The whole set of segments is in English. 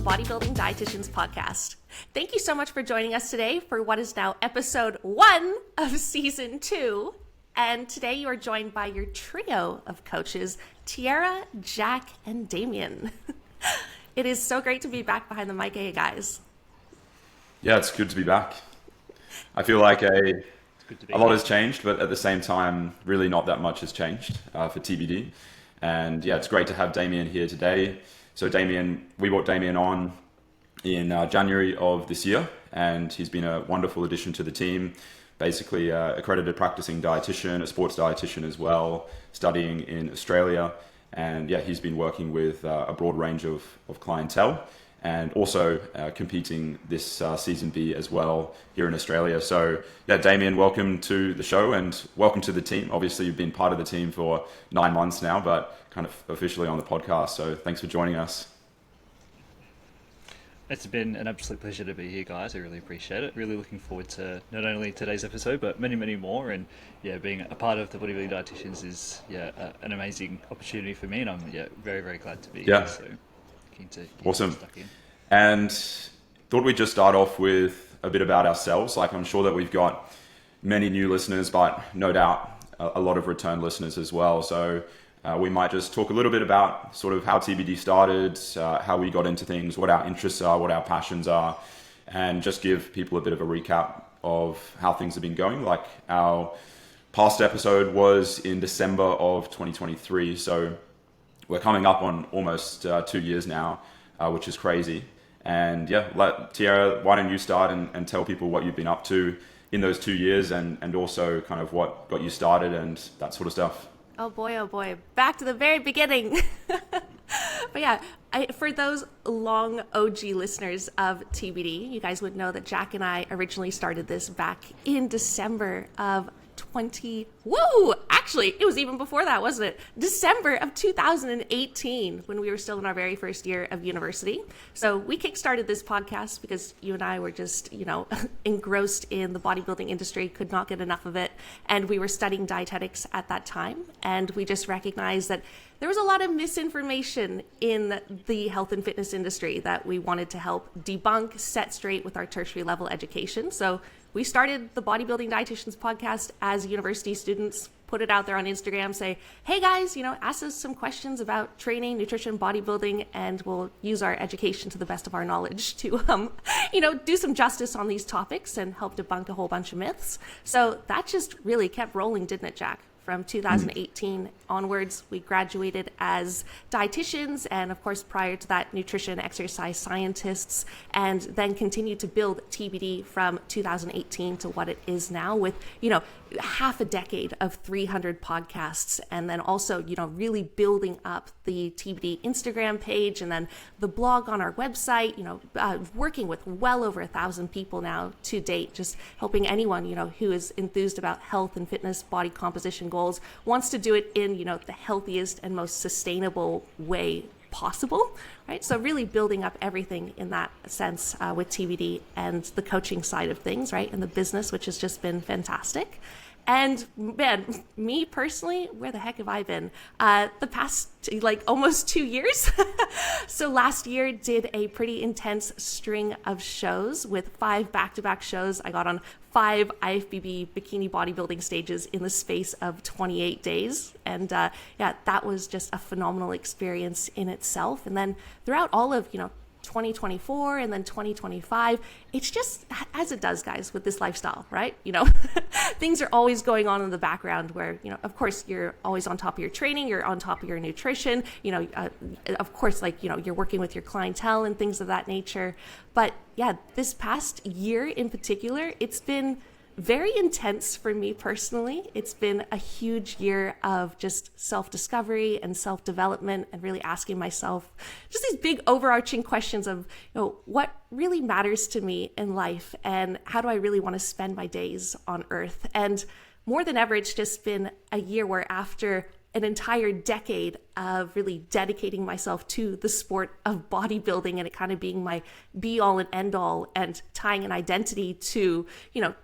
the Bodybuilding Dietitians podcast. Thank you so much for joining us today for what is now episode 1 of season 2. And today you are joined by your trio of coaches, Tiara, Jack, and Damien. It is so great to be back behind the mic, guys. Yeah, it's good to be back. I feel like a lot has changed, but at the same time, really not that much has changed for TBD. And yeah, it's great to have Damien here today. So Damien, we brought Damien on in January of this year, and he's been a wonderful addition to the team. Basically, accredited practicing dietitian, a sports dietitian as well, studying in Australia. And yeah, he's been working with a broad range of clientele, and also competing this season B as well here in Australia. So yeah, Damien, welcome to the show and welcome to the team. Obviously, you've been part of the team for 9 months now, but kind of officially on the podcast. So thanks for joining us. It's been an absolute pleasure to be here, guys. I really appreciate it. Really looking forward to not only today's episode, but many, many more. And yeah, being a part of the Bodybuilding Dietitians is an amazing opportunity for me, and I'm very, very glad to be here. So keen to awesome. Stuck in. And thought we'd just start off with a bit about ourselves. Like, I'm sure that we've got many new listeners, but no doubt a lot of return listeners as well. So we might just talk a little bit about sort of how TBD started, how we got into things, what our interests are, what our passions are, and just give people a bit of a recap of how things have been going. Like, our past episode was in December of 2023. So we're coming up on almost 2 years now, which is crazy. And yeah, Tiara, why don't you start and tell people what you've been up to in those 2 years, and also kind of what got you started and that sort of stuff. Oh boy, back to the very beginning. But yeah, for those long OG listeners of TBD, you guys would know that Jack and I originally started this back in December of actually, it was even before that, wasn't it? December of 2018, when we were still in our very first year of university. So we kickstarted this podcast because you and I were just, engrossed in the bodybuilding industry, could not get enough of it. And we were studying dietetics at that time. And we just recognized that there was a lot of misinformation in the health and fitness industry that we wanted to help debunk, set straight with our tertiary level education. So we started the Bodybuilding Dietitians podcast as university students, put it out there on Instagram, say, hey guys, ask us some questions about training, nutrition, bodybuilding, and we'll use our education to the best of our knowledge to, do some justice on these topics and help debunk a whole bunch of myths. So that just really kept rolling, didn't it, Jack? From 2018 onwards, we graduated as dietitians, and of course, prior to that, nutrition, exercise scientists, and then continued to build TBD from 2018 to what it is now with, half a decade of 300 podcasts, and then also, really building up the TBD Instagram page, and then the blog on our website, working with well over 1,000 people now to date, just helping anyone, who is enthused about health and fitness, body composition goals, wants to do it in, the healthiest and most sustainable way possible, right? So really building up everything in that sense with TBD and the coaching side of things, right? And the business, which has just been fantastic. And man, me personally, where the heck have I been? The past almost 2 years. So last year did a pretty intense string of shows with 5 back-to-back shows. I got on 5 IFBB bikini bodybuilding stages in the space of 28 days. And that was just a phenomenal experience in itself. And then throughout all of, 2024 and then 2025, it's just as it does, guys, with this lifestyle, right? Things are always going on in the background where, of course, you're always on top of your training, you're on top of your nutrition, of course, you're working with your clientele and things of that nature. But yeah, this past year in particular, it's been very intense for me personally. It's been a huge year of just self-discovery and self-development and really asking myself just these big overarching questions of, what really matters to me in life and how do I really want to spend my days on earth? And more than ever, it's just been a year where after an entire decade of really dedicating myself to the sport of bodybuilding and it kind of being my be all and end all and tying an identity to,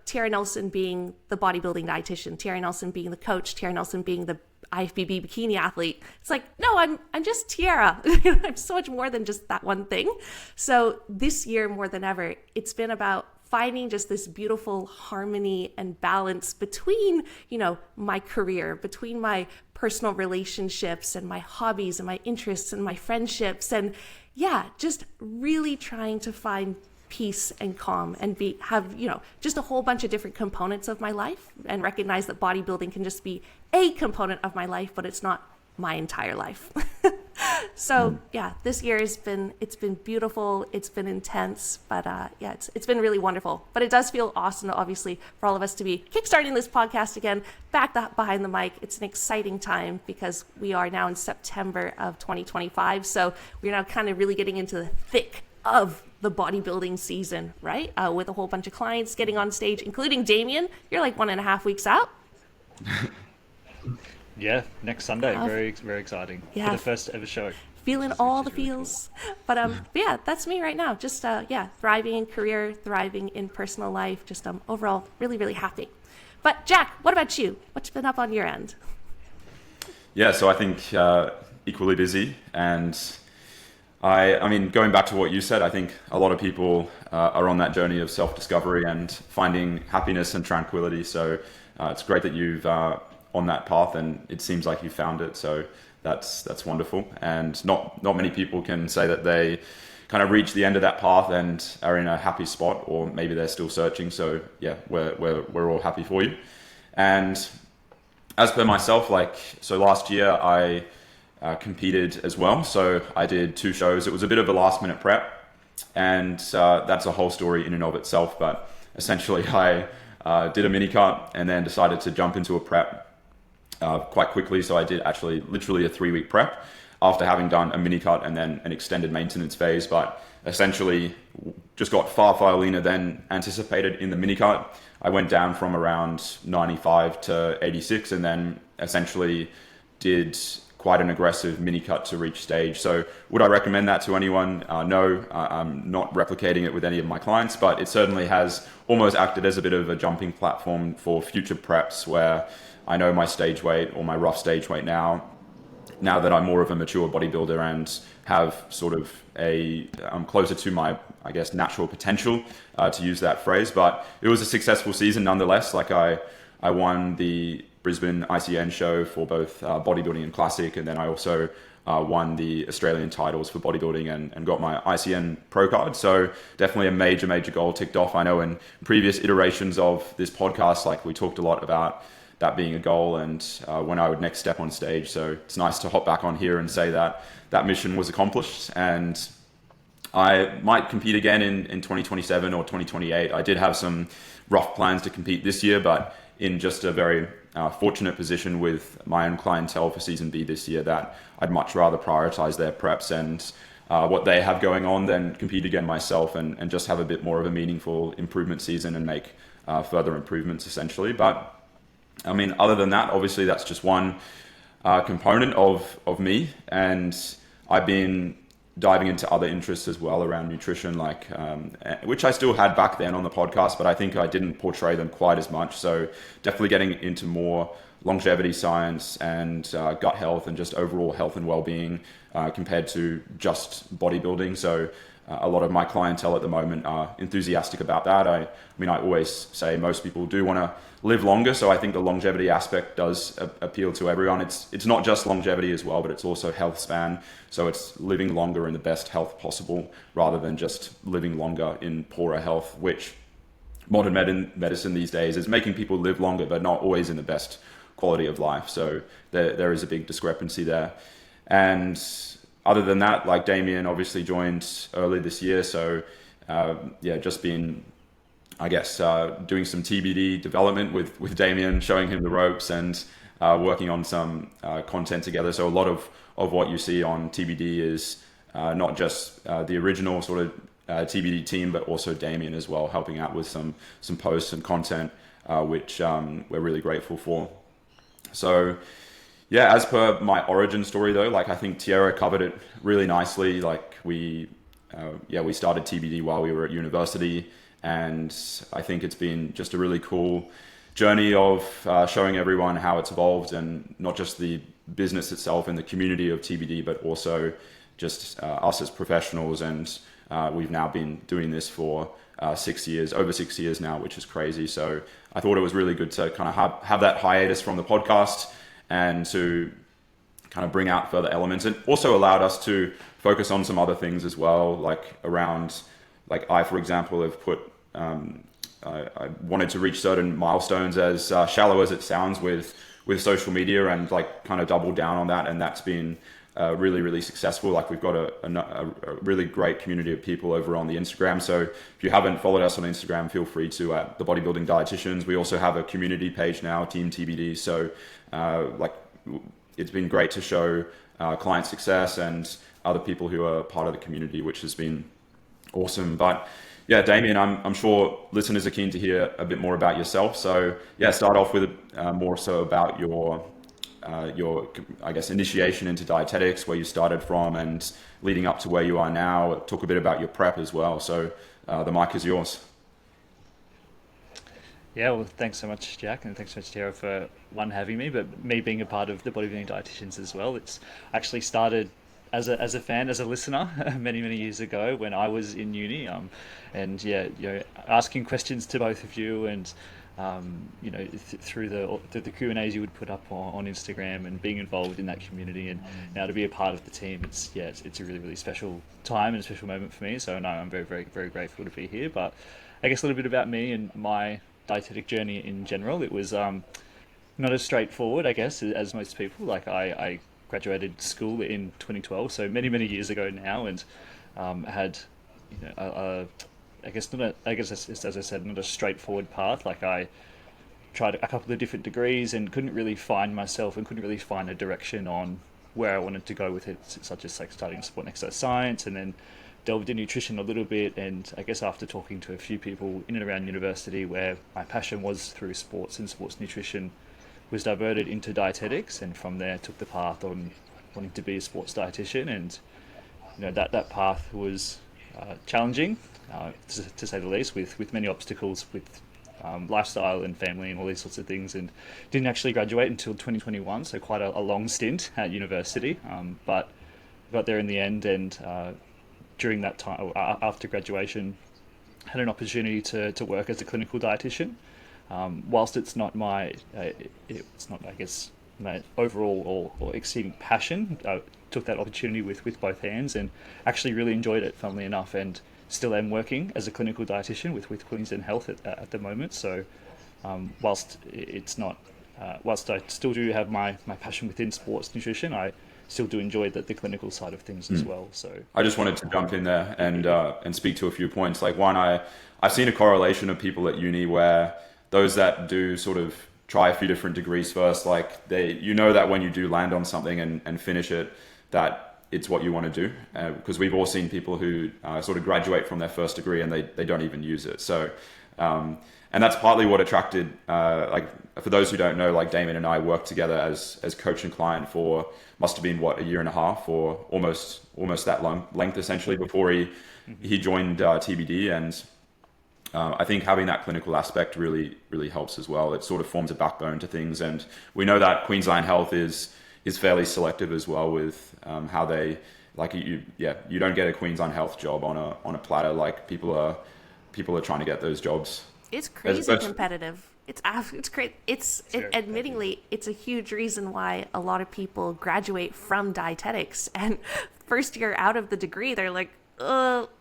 Tiara Nelson being the bodybuilding dietitian, Tiara Nelson being the coach, Tiara Nelson being the IFBB bikini athlete. It's like, no, I'm just Tiara. I'm so much more than just that one thing. So this year more than ever, it's been about finding just this beautiful harmony and balance between, my career, between my personal relationships and my hobbies and my interests and my friendships. And just really trying to find peace and calm and have just a whole bunch of different components of my life, and recognize that bodybuilding can just be a component of my life, but it's not my entire life. So this year it's been beautiful, it's been intense, but it's been really wonderful. But it does feel awesome, obviously, for all of us to be kickstarting this podcast again, back behind the mic. It's an exciting time because we are now in September of 2025, so we're now kind of really getting into the thick of the bodybuilding season, right? With a whole bunch of clients getting on stage, including Damien. You're like 1.5 weeks out. Yeah, next Sunday. Very, very exciting. Yeah. For the first ever show. Feeling all the feels. Really cool. But that's me right now. Just thriving in career, thriving in personal life. Just overall really, really happy. But Jack, what about you? What's been up on your end? Yeah, so I think equally busy, and I mean, going back to what you said, I think a lot of people are on that journey of self-discovery and finding happiness and tranquility. So it's great that you've on that path, and it seems like you found it. So that's wonderful. And not many people can say that they kind of reach the end of that path and are in a happy spot, or maybe they're still searching. So yeah, we're all happy for you. And as per myself, so last year I competed as well. So I did 2 shows. It was a bit of a last minute prep, and that's a whole story in and of itself. But essentially I did a mini cut and then decided to jump into a prep quite quickly. So I did actually literally a 3-week prep after having done a mini cut and then an extended maintenance phase, but essentially just got far leaner than anticipated in the mini cut. I went down from around 95 to 86 and then essentially did quite an aggressive mini cut to reach stage. So would I recommend that to anyone? No, I'm not replicating it with any of my clients, but it certainly has almost acted as a bit of a jumping platform for future preps where I know my stage weight or my rough stage weight now that I'm more of a mature bodybuilder and have sort of I'm closer to my, I guess, natural potential, to use that phrase. But it was a successful season nonetheless. I won the Brisbane ICN show for both bodybuilding and classic, and then I also won the Australian titles for bodybuilding and got my ICN pro card. So definitely a major goal ticked off. I know in previous iterations of this podcast, we talked a lot about that being a goal and when I would next step on stage. So it's nice to hop back on here and say that mission was accomplished, and I might compete again in 2027 or 2028. I did have some rough plans to compete this year, but in just a very fortunate position with my own clientele for season B this year that I'd much rather prioritize their preps and what they have going on than compete again myself and just have a bit more of a meaningful improvement season and make further improvements essentially. But I mean, other than that, obviously that's just one component of me, and I've been diving into other interests as well around nutrition, which I still had back then on the podcast, but I think I didn't portray them quite as much. So definitely getting into more longevity science and gut health and just overall health and well-being compared to just bodybuilding. So a lot of my clientele at the moment are enthusiastic about that. I mean, I always say most people do want to live longer, so I think the longevity aspect does appeal to everyone. It's not just longevity as well, but it's also health span. So it's living longer in the best health possible rather than just living longer in poorer health, which modern medicine these days is making people live longer, but not always in the best quality of life. So there is a big discrepancy there. And other than that, Damien obviously joined early this year. So just been, I guess, doing some TBD development with Damien, showing him the ropes and working on some content together. So a lot of what you see on TBD is not just the original sort of TBD team, but also Damien as well, helping out with some posts and content, which we're really grateful for. So yeah, as per my origin story though, I think Tiara covered it really nicely. We started TBD while we were at university, and I think it's been just a really cool journey of showing everyone how it's evolved, and not just the business itself and the community of TBD, but also just us as professionals. And we've now been doing this for 6 years, over 6 years now, which is crazy. So I thought it was really good to kind of have that hiatus from the podcast and to kind of bring out further elements, and also allowed us to focus on some other things as well, like around, like I, for example, have put, I wanted to reach certain milestones, as shallow as it sounds, with social media, and like kind of double down on that. And that's been really, really successful. Like we've got a really great community of people over on the Instagram. So if you haven't followed us on Instagram, feel free to, at the Bodybuilding Dietitians. We also have a community page now, Team TBD. So like it's been great to show client success and other people who are part of the community, which has been awesome. But yeah, Damien, I'm sure listeners are keen to hear a bit more about yourself. So yeah, start off with more so about your, I guess, initiation into dietetics, where you started from and leading up to where you are now. Talk a bit about your prep as well. So the mic is yours. Yeah, well, thanks so much, Jack, and thanks so much, Tara, for having me, but me being a part of the Bodybuilding Dietitians as well. It's actually started as a fan, as a listener, many years ago when I was in uni, and yeah, asking questions to both of you, and through the Q&As you would put up on Instagram, and being involved in that community, and now to be a part of the team, it's a really special time and a special moment for me. So no, I'm very grateful to be here. But I guess a little bit about me and my dietetic journey in general. It was not as straightforward, I guess, as most people. Like I graduated school in 2012, so many years ago now, and had I guess as I said, not a straightforward path. Like I tried a couple of different degrees and couldn't really find myself, and couldn't really find a direction on where I wanted to go with it, such as like studying sport and exercise science, and then delved into nutrition a little bit. And I guess after talking to a few people in and around university, where my passion was through sports and sports nutrition, was diverted into dietetics, and from there took the path on wanting to be a sports dietitian. And that path was challenging, to say the least, with many obstacles, with lifestyle and family and all these sorts of things, and didn't actually graduate until 2021, so quite a long stint at university, but got there in the end. And during that time, after graduation, had an opportunity to work as a clinical dietitian. Whilst it's not I guess, my overall or exceeding passion, I took that opportunity with both hands, and actually really enjoyed it, funnily enough, and still am working as a clinical dietitian with Queensland Health at the moment. So whilst I still do have my passion within sports nutrition, I still do enjoy the clinical side of things as well. So I just wanted to jump in there and speak to a few points. Like one, I've seen a correlation of people at uni where those that do sort of try a few different degrees first, like that when you do land on something and finish it, that it's what you want to do. Because we've all seen people who sort of graduate from their first degree and they don't even use it. So, and that's partly what attracted, like for those who don't know, like Damien and I worked together as coach and client for, must have been a year and a half, or almost that length essentially, before he joined TBD. And I think having that clinical aspect really helps as well. It sort of forms a backbone to things, and we know that Queensland Health is fairly selective as well with how they, like, you don't get a Queensland Health job on a platter. Like people are trying to get those jobs. It's crazy competitive. It's great. Admittingly, it's a huge reason why a lot of people graduate from dietetics, and first year out of the degree, they're like,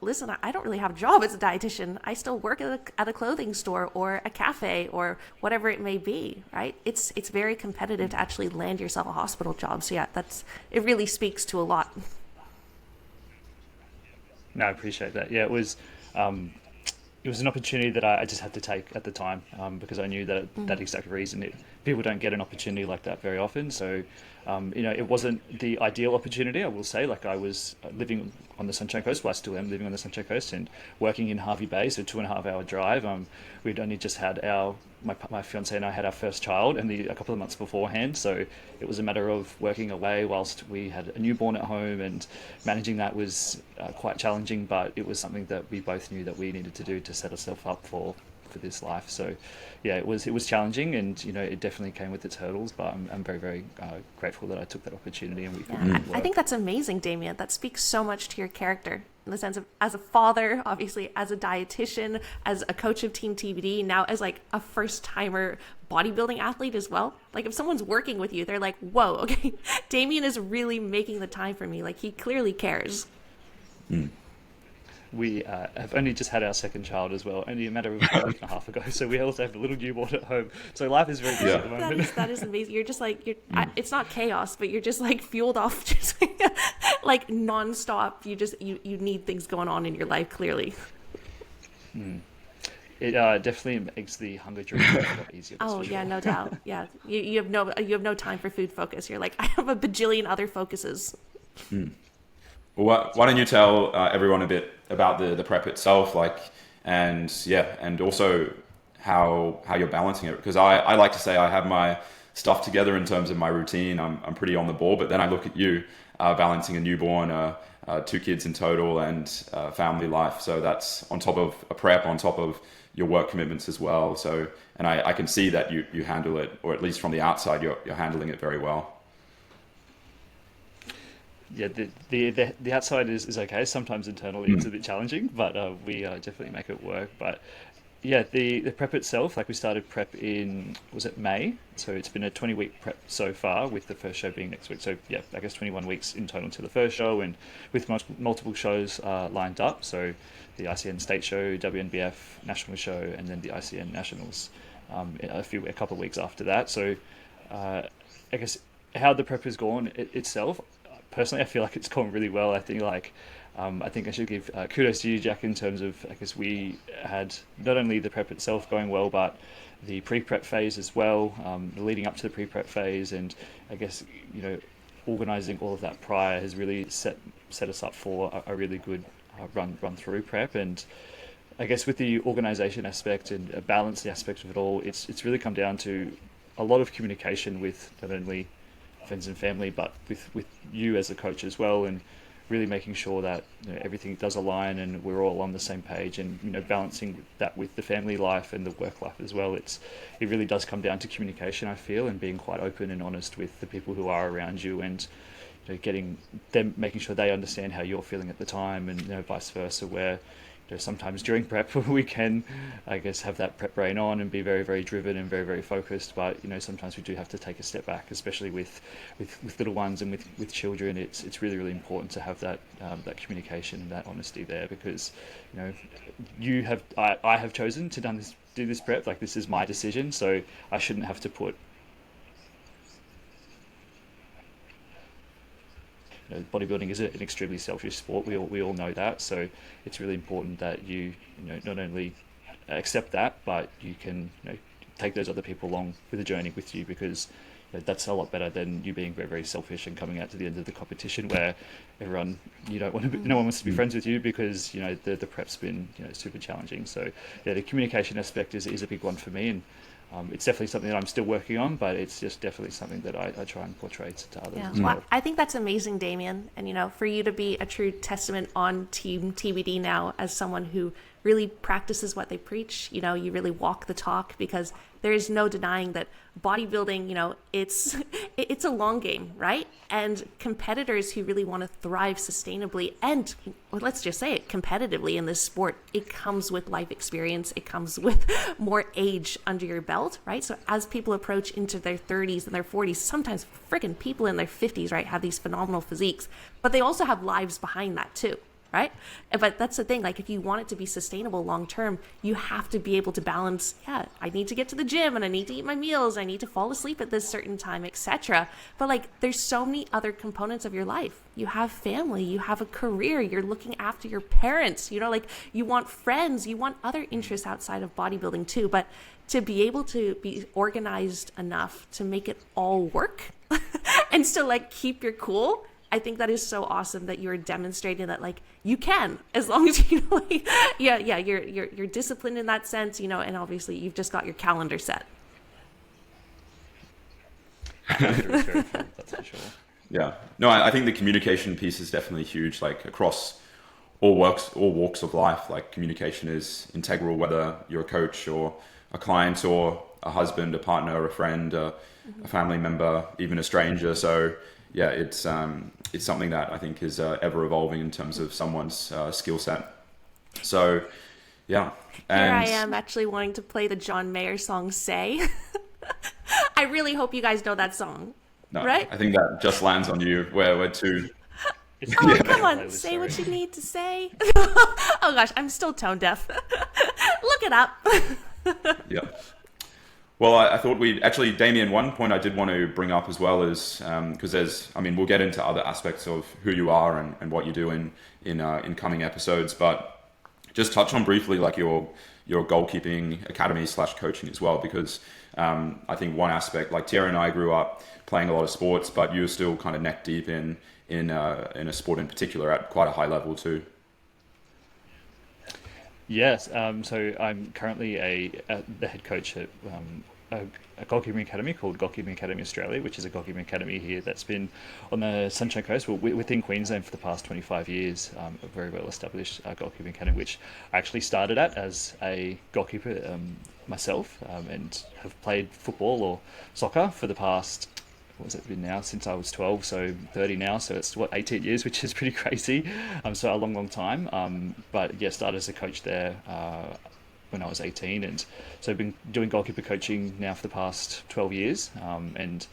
listen, I don't really have a job as a dietitian. I still work at a clothing store or a cafe or whatever it may be, right? It's very competitive to actually land yourself a hospital job. So yeah, it really speaks to a lot. No, I appreciate that. Yeah, it was an opportunity that I just had to take at the time, because I knew that exact reason. People don't get an opportunity like that very often. So, it wasn't the ideal opportunity, I will say. Like, I was living on the Sunshine Coast. Well, I still am living on the Sunshine Coast and working in Hervey Bay, so 2.5 hour drive. We'd only just had my fiance and I had our first child, and a couple of months beforehand. So it was a matter of working away whilst we had a newborn at home, and managing that was quite challenging. But it was something that we both knew that we needed to do to set ourselves up for for this life. So yeah, it was challenging, and it definitely came with its hurdles, but I'm very, very grateful that I took that opportunity and we could make it work. I think that's amazing, Damien. That speaks so much to your character in the sense of as a father, obviously as a dietitian, as a coach of Team TBD, now as like a first timer bodybuilding athlete as well. Like if someone's working with you, they're like, whoa, okay, Damien is really making the time for me. Like he clearly cares. We have only just had our second child as well, only a matter of a week and a half ago. So we also have a little newborn at home. So life is very busy at the moment. That is amazing. You're just like, it's not chaos, but you're just like fueled off, just like nonstop. You need things going on in your life, clearly. It definitely makes the hunger drinks a lot easier. Oh yeah, no doubt. Yeah, you have no time for food focus. You're like, I have a bajillion other focuses. Well, why don't you tell everyone a bit about the prep itself, and also how you're balancing it? Because I like to say I have my stuff together in terms of my routine. I'm pretty on the ball, but then I look at you balancing a newborn, 2 kids in total, and family life. So that's on top of a prep, on top of your work commitments as well. So, and I can see that you handle it, or at least from the outside, you're handling it very well. Yeah, the outside is okay. Sometimes internally it's a bit challenging, but we definitely make it work. But yeah, the prep itself, like we started prep in, was it May? So it's been a 20-week prep so far, with the first show being next week. So yeah, I guess 21 weeks in total to the first show, and with multiple shows lined up. So the ICN State Show, WNBF National Show, and then the ICN Nationals a couple of weeks after that. So I guess how the prep has gone itself, personally, I feel like it's gone really well. I think I think I should give kudos to you, Jack, in terms of, I guess we had not only the prep itself going well, but the pre-prep phase as well, leading up to the pre-prep phase, and I guess organising all of that prior has really set us up for a really good run through prep. And I guess with the organisation aspect and a balanced aspect of it all, it's really come down to a lot of communication with not only friends and family, but with you as a coach as well, and really making sure that everything does align and we're all on the same page, and balancing that with the family life and the work life as well. It really does come down to communication, I feel, and being quite open and honest with the people who are around you, and getting them, making sure they understand how you're feeling at the time, and vice versa, where sometimes during prep we can, I guess, have that prep brain on and be very, very driven and very, very focused, but sometimes we do have to take a step back, especially with little ones and with children. It's really, really important to have that communication and that honesty there, because I have chosen to do this prep. Like, this is my decision, so I shouldn't have to put bodybuilding is an extremely selfish sport. We all know that. So it's really important that you not only accept that, but you can take those other people along with the journey with you, because that's a lot better than you being very, very selfish and coming out to the end of the competition where everyone no one wants to be friends with you, because the prep's been super challenging. So yeah, the communication aspect is a big one for me, and it's definitely something that I'm still working on, but it's just definitely something that I try and portray to others as well. I think that's amazing, Damien. And, for you to be a true testament on Team TBD now, as someone who really practices what they preach, you really walk the talk, because there is no denying that bodybuilding, it's a long game, right? And competitors who really want to thrive sustainably and, let's just say it, competitively in this sport, it comes with life experience. It comes with more age under your belt, right? So as people approach into their 30s and their 40s, sometimes freaking people in their 50s, right, have these phenomenal physiques, but they also have lives behind that too. Right? But that's the thing, like, if you want it to be sustainable long term, you have to be able to balance, I need to get to the gym and I need to eat my meals, I need to fall asleep at this certain time, etc. But there's so many other components of your life. You have family, you have a career, you're looking after your parents, you want friends, you want other interests outside of bodybuilding too. But to be able to be organized enough to make it all work and still keep your cool, I think that is so awesome that you're demonstrating that you can, as long as you're disciplined in that sense, and obviously you've just got your calendar set. Very true, that's for sure. Yeah, no, I think the communication piece is definitely huge, across all walks of life. Like communication is integral, whether you're a coach or a client or a husband, a partner, a friend, a family member, even a stranger. So yeah, it's something that I think is ever evolving in terms of someone's skill set. So yeah. Here I am actually wanting to play the John Mayer song Say. I really hope you guys know that song. No, right? I think that just lands on you where we're too. Oh, come on, say what you need to say. Oh gosh, I'm still tone deaf. Look it up. Yeah. Well, I thought we'd actually, Damien, one point I did want to bring up as well is, because we'll get into other aspects of who you are and what you do in coming episodes, but just touch on briefly like your goalkeeping academy / coaching as well, because I think one aspect, like Tierra and I grew up playing a lot of sports, but you're still kind of neck deep in a sport in particular at quite a high level too. Yes, so I'm currently the head coach at a goalkeeping academy called Goalkeeping Academy Australia, which is a goalkeeping academy here that's been on the Sunshine Coast, within Queensland for the past 25 years, a very well established goalkeeping academy, which I actually started at as a goalkeeper myself, and have played football or soccer for the past, what has it been now, since I was 12, so 30 now, so it's 18 years, which is pretty crazy, so a long time, but yeah, started as a coach there when I was 18, and so I've been doing goalkeeper coaching now for the past 12 years, and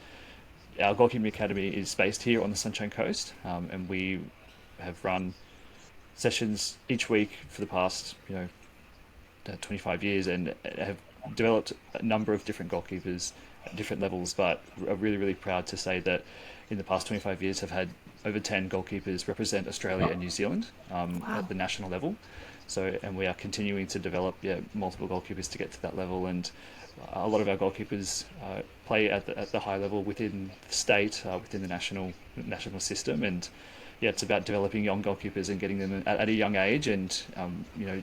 our goalkeeping academy is based here on the Sunshine Coast, and we have run sessions each week for the past 25 years, and have developed a number of different goalkeepers at different levels, but are really proud to say that in the past 25 years have had over 10 goalkeepers represent Australia and New Zealand at the national level. So, and we are continuing to develop multiple goalkeepers to get to that level, and a lot of our goalkeepers play at the high level within the state, within the national system, and it's about developing young goalkeepers and getting them at a young age, and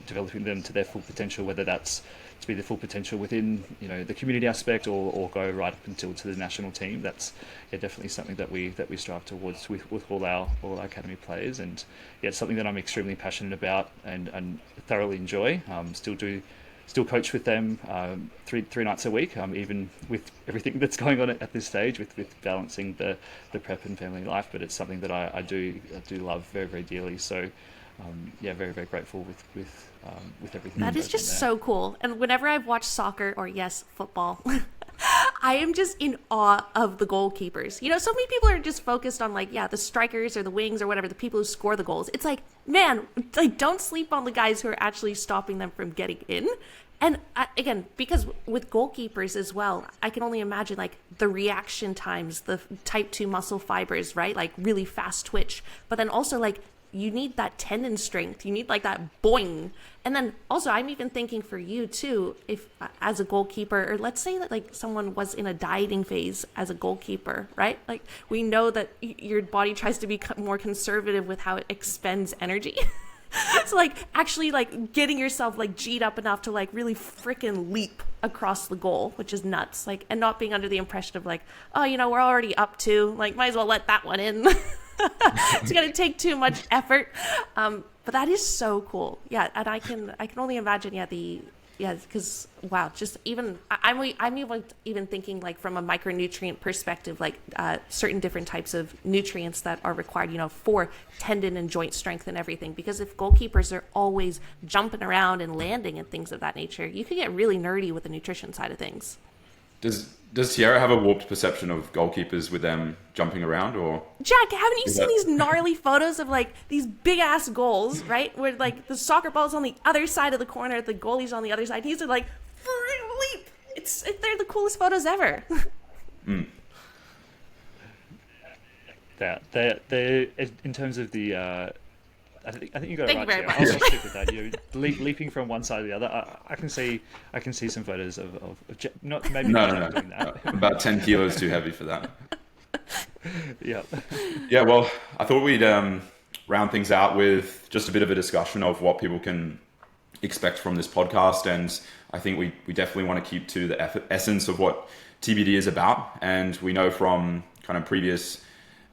developing them to their full potential, whether that's to be the full potential within the community aspect, or go right up until to the national team. That's definitely something that we strive towards with all our academy players, and it's something that I'm extremely passionate about and thoroughly enjoy. Still coach with them three nights a week, even with everything that's going on at this stage, with balancing the prep and family life. But it's something that I do love very dearly. So very grateful with everything. That is just so cool. And whenever I've watched soccer, or football, I am just in awe of the goalkeepers. So many people are just focused on the strikers or the wings or whatever, the people who score the goals. It's like, man, don't sleep on the guys who are actually stopping them from getting in. And again, because with goalkeepers as well, I can only imagine the reaction times, the type 2 muscle fibers, right? Really fast twitch. But then also you need that tendon strength. You need that boing. And then also I'm even thinking for you too, if as a goalkeeper, or let's say that someone was in a dieting phase as a goalkeeper, right? We know that your body tries to be more conservative with how it expends energy. So actually getting yourself G'd up enough to really freaking leap across the goal, which is nuts. And not being under the impression of we're already up 2, might as well let that one in. It's going to take too much effort. But that is so cool. Yeah. And I can only imagine, because wow, just even, I'm even thinking from a micronutrient perspective, certain different types of nutrients that are required, for tendon and joint strength and everything. Because if goalkeepers are always jumping around and landing and things of that nature, you could get really nerdy with the nutrition side of things. Does Tierra have a warped perception of goalkeepers with them jumping around, or? Jack, haven't you seen these gnarly photos of these big ass goals, right? Where the soccer ball's on the other side of the corner, the goalie's on the other side. He's leap. They're the coolest photos ever. Mm. They're in terms of the. I think you got it right. Thank you very much. I'll stick with that. Leaping from one side to the other. I can see some photos of not maybe No. doing that. About 10 kilos too heavy for that. Yeah. Yeah. Well, I thought we'd round things out with just a bit of a discussion of what people can expect from this podcast, and I think we definitely want to keep to the essence of what TBD is about. And we know from kind of previous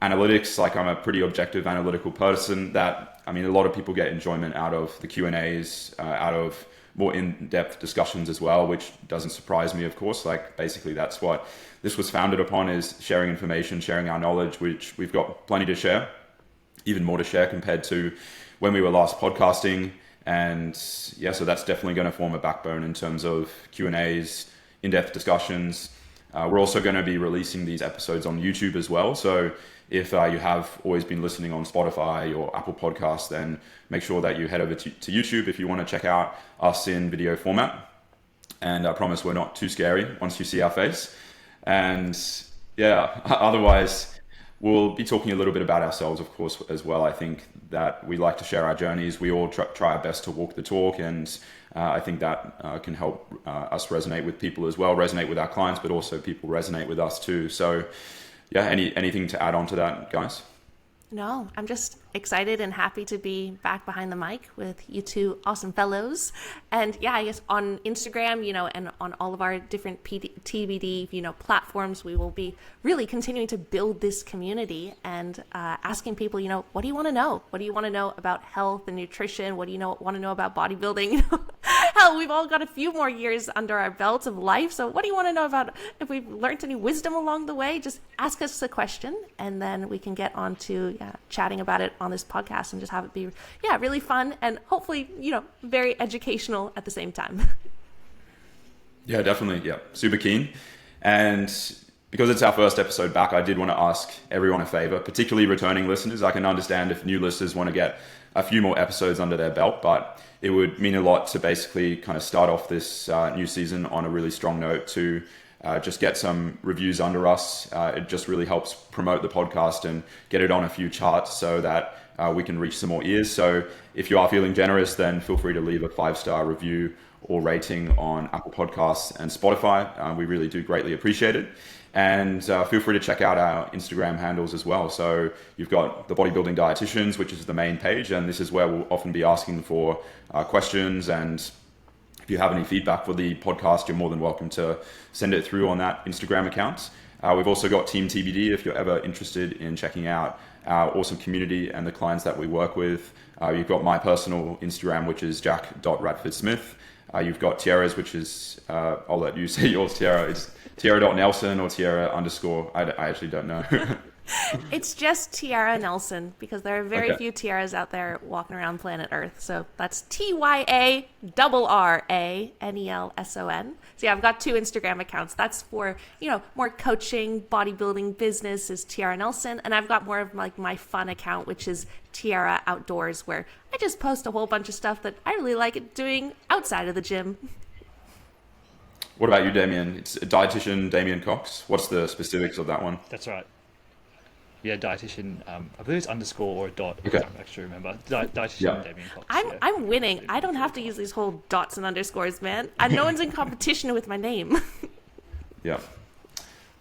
analytics. Like, I'm a pretty objective analytical person that, I mean, a lot of people get enjoyment out of the Q&As, out of more in-depth discussions as well, which doesn't surprise me, of course. Like, basically that's what this was founded upon, is sharing information, sharing our knowledge, which we've got plenty to share, even more to share compared to when we were last podcasting. And yeah, so that's definitely going to form a backbone in terms of Q&As, in-depth discussions. We're also going to be releasing these episodes on YouTube as well. So if you have always been listening on Spotify or Apple Podcasts, then make sure that you head over to YouTube if you want to check out us in video format. And I promise we're not too scary once you see our face. And yeah, otherwise, we'll be talking a little bit about ourselves, of course, as well. I think that we like to share our journeys. We all try our best to walk the talk, and I think that can help us resonate with people as well, resonate with our clients, but also people resonate with us too. So yeah, anything to add on to that, guys? No, I'm just excited and happy to be back behind the mic with you two awesome fellows. And yeah, I guess on Instagram, and on all of our different TBD, platforms, we will be really continuing to build this community and asking people, what do you want to know? What do you want to know about health and nutrition? What do you want to know about bodybuilding? Hell, we've all got a few more years under our belts of life. So what do you want to know about? If we've learned any wisdom along the way, just ask us a question, and then we can get on to chatting about it on this podcast and just have it be really fun and hopefully very educational at the same time. Yeah, definitely. Yeah, super keen. And because it's our first episode back, I did want to ask everyone a favor, particularly returning listeners. I can understand if new listeners want to get a few more episodes under their belt, but it would mean a lot to basically kind of start off this new season on a really strong note, to just get some reviews under us. It just really helps promote the podcast and get it on a few charts so that we can reach some more ears. So if you are feeling generous, then feel free to leave a 5-star review or rating on Apple Podcasts and Spotify. We really do greatly appreciate it. And feel free to check out our Instagram handles as well. So you've got the Bodybuilding Dietitians, which is the main page, and this is where we'll often be asking for questions. And if you have any feedback for the podcast, you're more than welcome to send it through on that Instagram account. We've also got Team TBD if you're ever interested in checking out our awesome community and the clients that we work with. You've got my personal Instagram, which is jack.radfordsmith. You've got Tiara's, which is, I'll let you say yours, Tiara. It's Tiara.Nelson or Tiara_. I actually don't know. It's just Tiara Nelson, because there are very few Tiaras out there walking around planet Earth. So that's TYARRANELSON. So yeah, I've got 2 Instagram accounts. That's for, more coaching, bodybuilding, business is Tiara Nelson. And I've got more of like my fun account, which is Tiara Outdoors, where I just post a whole bunch of stuff that I really like doing outside of the gym. What about you, Damien? It's a dietitian, Damien Cox. What's the specifics of that one? That's right. Yeah, dietitian. I believe it's underscore or a dot. Okay. I don't actually remember. Dietitian Damien Cox. I'm winning. I don't have to use these whole dots and underscores, man. No one's in competition with my name. Yeah.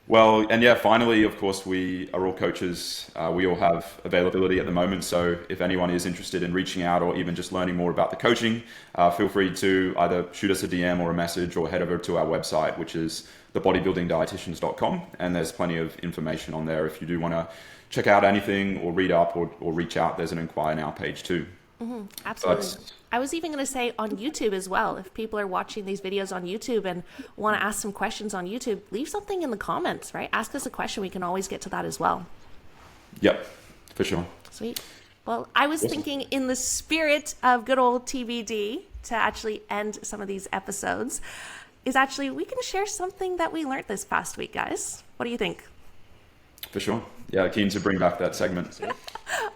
Well, and yeah, finally, of course, we are all coaches. We all have availability at the moment. So if anyone is interested in reaching out or even just learning more about the coaching, feel free to either shoot us a DM or a message, or head over to our website, which is thebodybuildingdietitians.com. And there's plenty of information on there. If you do want to check out anything or read up or reach out, there's an Inquire Now page too. Mm-hmm, absolutely. I was even going to say on YouTube as well. If people are watching these videos on YouTube and want to ask some questions on YouTube, leave something in the comments, right? Ask us a question. We can always get to that as well. Yep, for sure. Sweet. Well, I was thinking in the spirit of good old TBD to actually end some of these episodes is actually we can share something that we learned this past week, guys. What do you think? For sure. Yeah, keen to bring back that segment.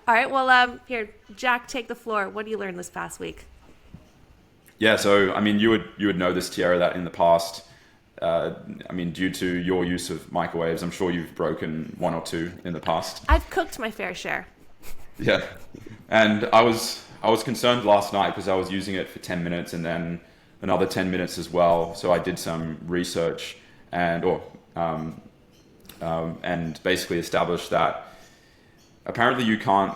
All right. Well, here, Jack, take the floor. What did you learn this past week? Yeah, so I mean, you would know this, Tiara, that in the past, due to your use of microwaves, I'm sure you've broken 1 or 2 in the past. I've cooked my fair share. Yeah, and I was concerned last night because I was using it for 10 minutes and then another 10 minutes as well. So I did some research and basically established that apparently you can't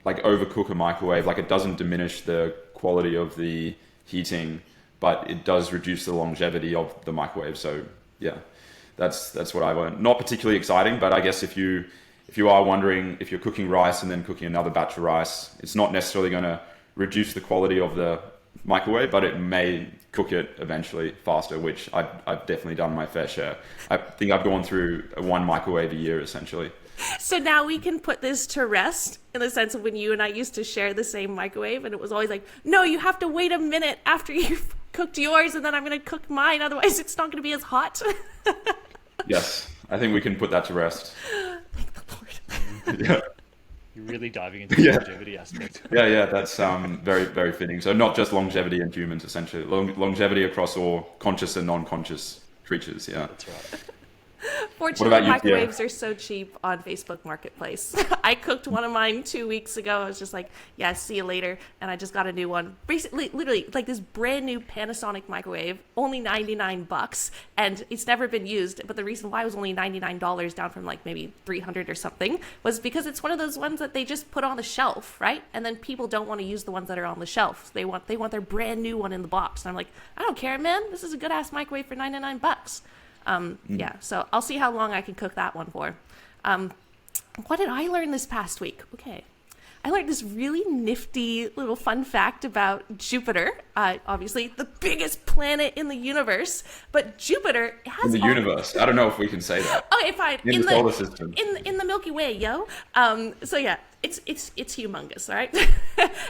overcook a microwave. It doesn't diminish the quality of the heating, but it does reduce the longevity of the microwave. So yeah, that's what I learned. Not particularly exciting, but I guess if you if you are wondering if you're cooking rice and then cooking another batch of rice, it's not necessarily going to reduce the quality of the microwave, but it may cook it eventually faster, which I've definitely done my fair share. I think I've gone through one microwave a year essentially. So now we can put this to rest in the sense of when you and I used to share the same microwave, and it was always like, no, you have to wait a minute after you've cooked yours and then I'm going to cook mine. Otherwise it's not going to be as hot. Yes, I think we can put that to rest. Thank the Lord. Yeah. You're really diving into the longevity aspect. Yeah, that's very, very fitting. So not just longevity in humans, essentially. Longevity across all conscious and non-conscious creatures, yeah. That's right. Fortunately, microwaves are so cheap on Facebook Marketplace. I cooked one of mine 2 weeks ago. I was just like, yeah, see you later. And I just got a new one. Basically, literally, like this brand new Panasonic microwave, only $99. And it's never been used. But the reason why it was only $99, down from like maybe $300 or something, was because it's one of those ones that they just put on the shelf, right? And then people don't want to use the ones that are on the shelf. They want their brand new one in the box. And I'm like, I don't care, man. This is a good ass microwave for $99. Yeah, so I'll see how long I can cook that one for. What did I learn this past week? Okay. I learned this really nifty little fun fact about Jupiter. Obviously, the biggest planet in the universe, but Jupiter has in the universe. I don't know if we can say that. Okay, fine. In the solar system. In the Milky Way, yo. So yeah, it's humongous, all right?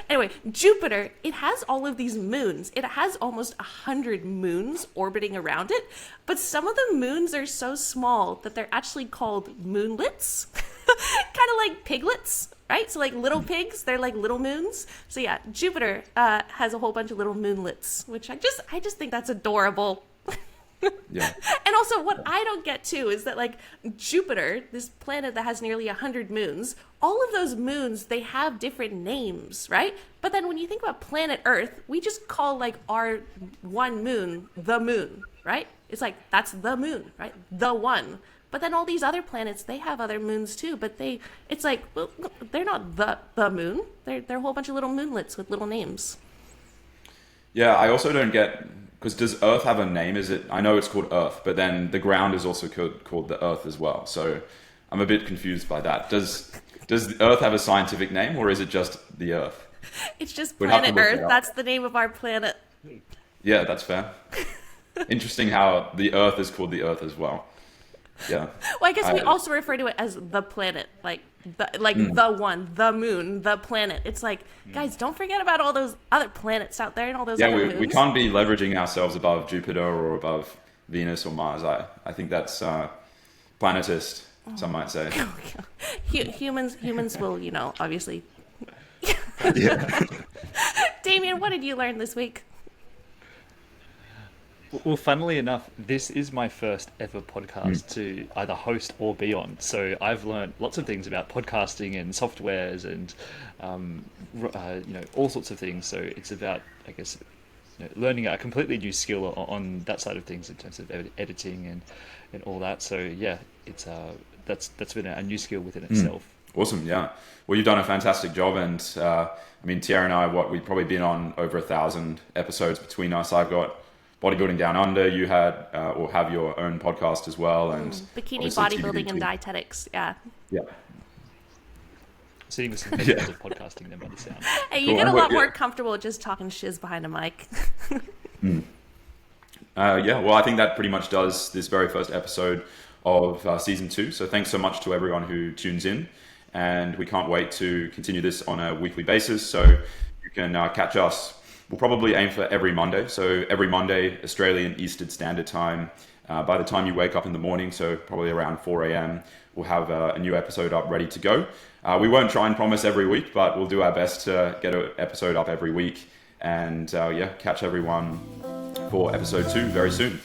Anyway, Jupiter, it has all of these moons. It has almost 100 moons orbiting around it, but some of the moons are so small that they're actually called moonlets. Kind of like piglets, right? So like little pigs, they're like little moons. So yeah, Jupiter has a whole bunch of little moonlets, which I just think that's adorable. Yeah. And also what I don't get too is that like Jupiter, this planet that has nearly 100 moons, all of those moons, they have different names, right? But then when you think about planet Earth, we just call like our one moon, the moon, right? It's like, that's the moon, right? The one. But then all these other planets, they have other moons too, but it's like, well, they're not the moon. They're a whole bunch of little moonlets with little names. Yeah, I also don't get, because does Earth have a name? I know it's called Earth, but then the ground is also called the Earth as well. So I'm a bit confused by that. Does the Earth have a scientific name, or is it just the Earth? It's just planet Earth. That's the name of our planet. Yeah, that's fair. Interesting how the Earth is called the Earth as well. Yeah. Well, I guess we also refer to it as the planet, the one, the moon, the planet. It's like, guys, don't forget about all those other planets out there and all those other moons. We can't be leveraging ourselves above Jupiter or above Venus or Mars. I think that's planetist, some might say. Humans will, obviously. Yeah. Damien, what did you learn this week? Well, funnily enough, this is my first ever podcast to either host or be on. So I've learned lots of things about podcasting and softwares and, all sorts of things. So it's about, I guess, learning a completely new skill on that side of things in terms of editing and all that. So yeah, it's that's been a new skill within itself. Awesome, yeah. Well, you've done a fantastic job, and Tiara and I, we've probably been on over 1,000 episodes between us. I've got Bodybuilding Down Under. You had or have your own podcast as well, and Bikini Bodybuilding and Dietetics. Yeah. Yeah. Seeing some pictures of podcasting then by the sound. Hey, you get a lot more comfortable just talking shiz behind a mic. Well, I think that pretty much does this very first episode of season 2. So thanks so much to everyone who tunes in, and we can't wait to continue this on a weekly basis. So you can catch us. We'll probably aim for every Monday. So every Monday, Australian Eastern Standard Time. By the time you wake up in the morning, so probably around 4 a.m., we'll have a new episode up ready to go. We won't try and promise every week, but we'll do our best to get an episode up every week. And catch everyone for episode 2 very soon.